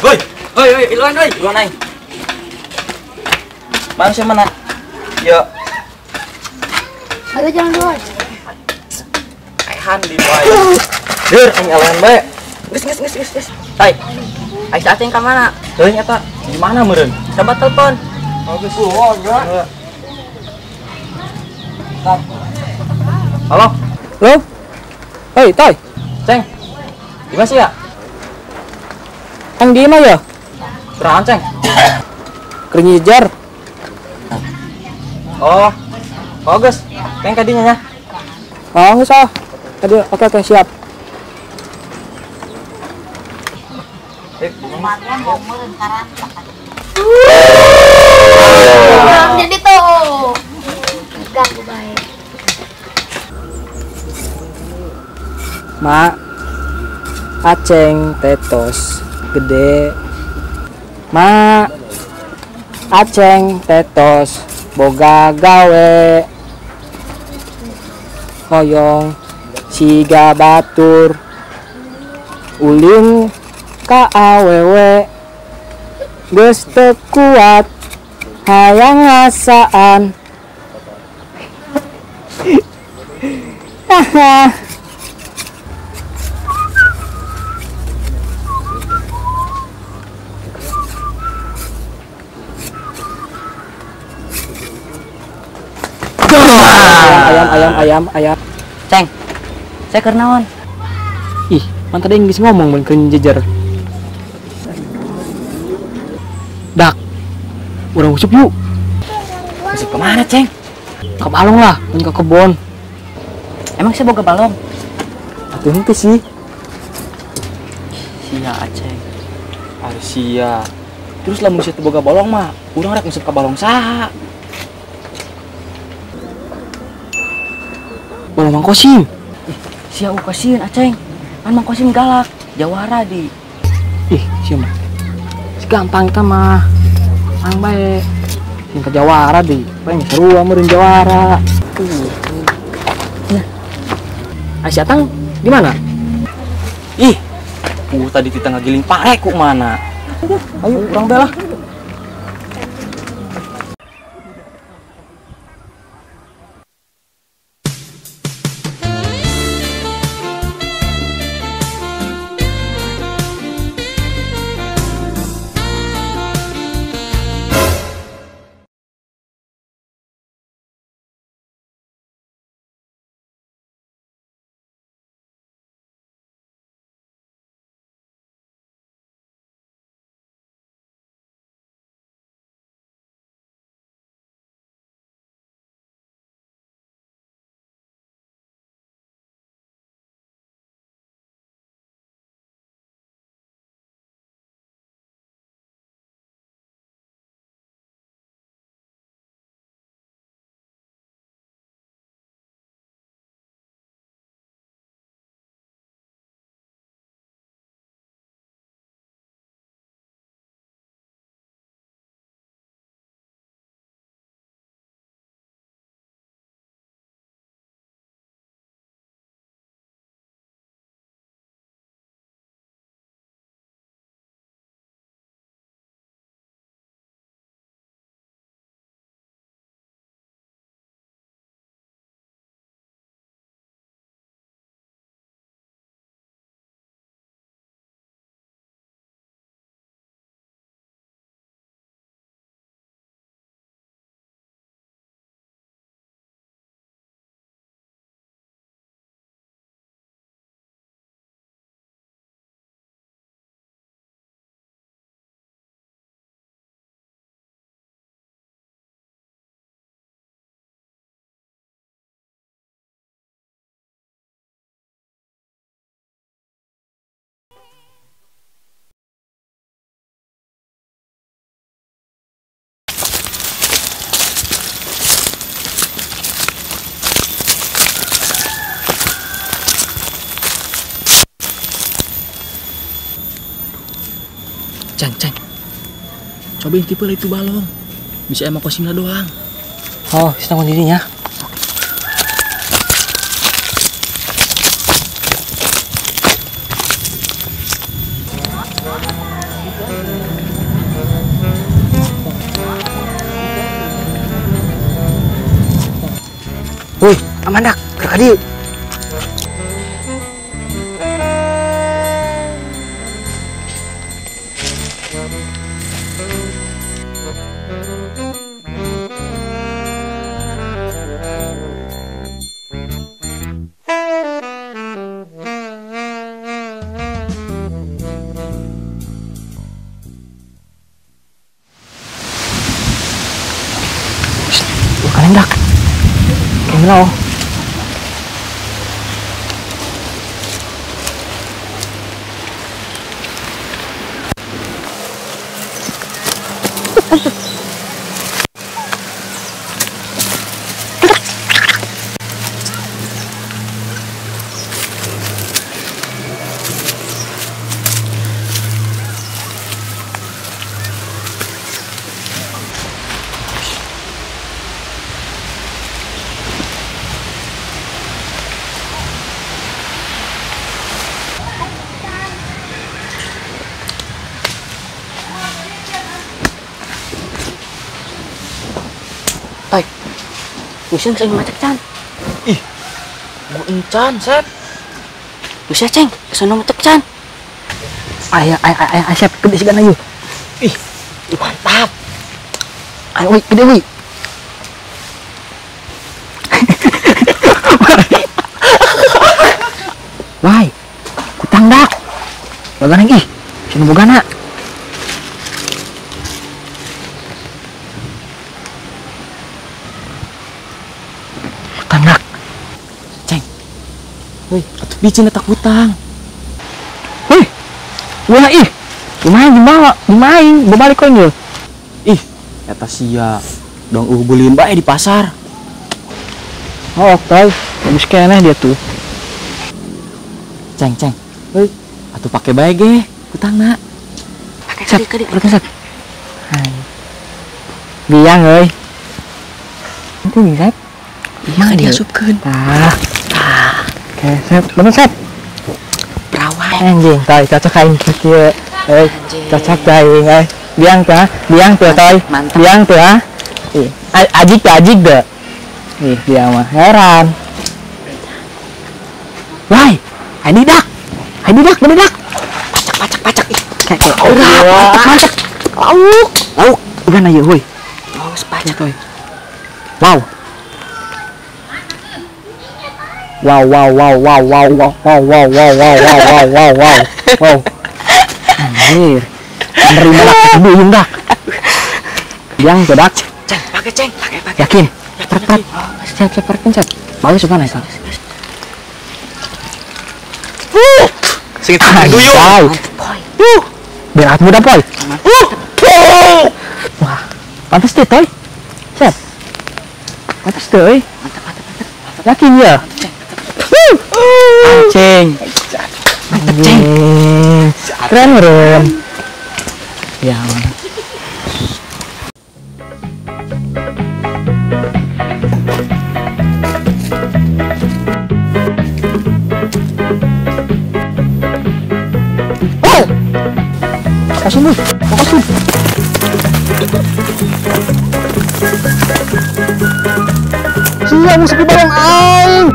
Woi, iluan aing. Mana sih mana? Yo. Ada jalan dulu. Aihan di boy. Dur, aing alahan bae. Geus. Tai. Aing cacing ka mana? Teuing eta. Di mana meureun? Coba telepon. Oh, geus enggak. Halo. Halo? Hei, Toy. Ceng. Di mana sih ya? Ang di mana ya? Kerahan, Ceng. Keringijar. Oh, guys, Ceng kadinya nya. Oh, nggak usah. Tadi oke siap. Jadi tuh. Ganggu baik. Mak, aceng tetos gede. Mak, aceng tetos boga gawe. Hoyong siga batur ulin ka awewe geus teu kuat hayang ngasaan. Haha. Ayam. Ceng. Saya keur naon? Ih, man tadi geus ngomong mun keur jejer. Dak. Urang usup yuk. Masuk ke mana, Ceng? Ke balong lah, mun ke kebon. Emang saya boga balong? Atuh henteu sih. Sia, Ceng. Ari sia. Terus lamun saya teu boga balong mah, urang rek ngeusup ka balong saha? Balong Mang Kosim. Sia ukasin, Aceng. Kan Mang Kosim galak, jawara di. Ih, sia mah. Gampang kita mah. Mang bae. Sing ke jawara di. Paling seru meureun jawara. Nah. Aisyah Tang di mana? Ih. Tadi kita ngagiling pare ku mana? Ayo, urang bae lah. Ceng. Cobain tipe itu balong. Bisa emang Kosimna doang. Oh, setengah dirinya. aman dak, gerak dieu. Kalian dak, kayaknya lo. Tay, Lusian saya macet can. Ih, bu encan, Sep. Lusian ceng, kesana macet can. Ayah, Sep, gede sigan ayo. Ih, mantap. Ayo, woi, gede woi. Wai, kutang dak. Bagana ih, sini bogana. Kutang dak. Ceng. Woi, atuh bicin tak hutang. Wih, wah ih, dimain, berbalik kau ini. Ih, eta sia. Dong beliin bae di pasar. Oh, oke, bagus kayaknya dia tuh. Ceng, hei, atuh pakai bae ge, kutangna. Pakai kadi, Sep. Biang euy. Itu nih, Sep. Iya, diasupkeun. Oke, Sep, bener Sep. Perawai. Anjing, cocok kain kieu. Cocok kain, Biang tuh, toy. Mantap. Biang tuh, ah. Ih, ajik deh. Nih, dia mah heran. Wai, ini dak, gede dak. Pacak. Ih, Kayak mantap. Lauk. Udah aja, woi. mau sepacak euy. Wow. Anjir. Menerima dak, duyung dak. Biang tuh dak. Ceng, pakai. Yakin? Perpat. Siap, pencet. Bagus mana itu? Sing duyung. Mantep, Poy. Berat muda, Poy. Wah, pantas deh, Toy. Siap. Pantas deh, euy. Mantap. Yakin ya? Ceng. Mantep, Ceng. Keren. Ya, mana? Fokus lu. Siap musuh bareng aing.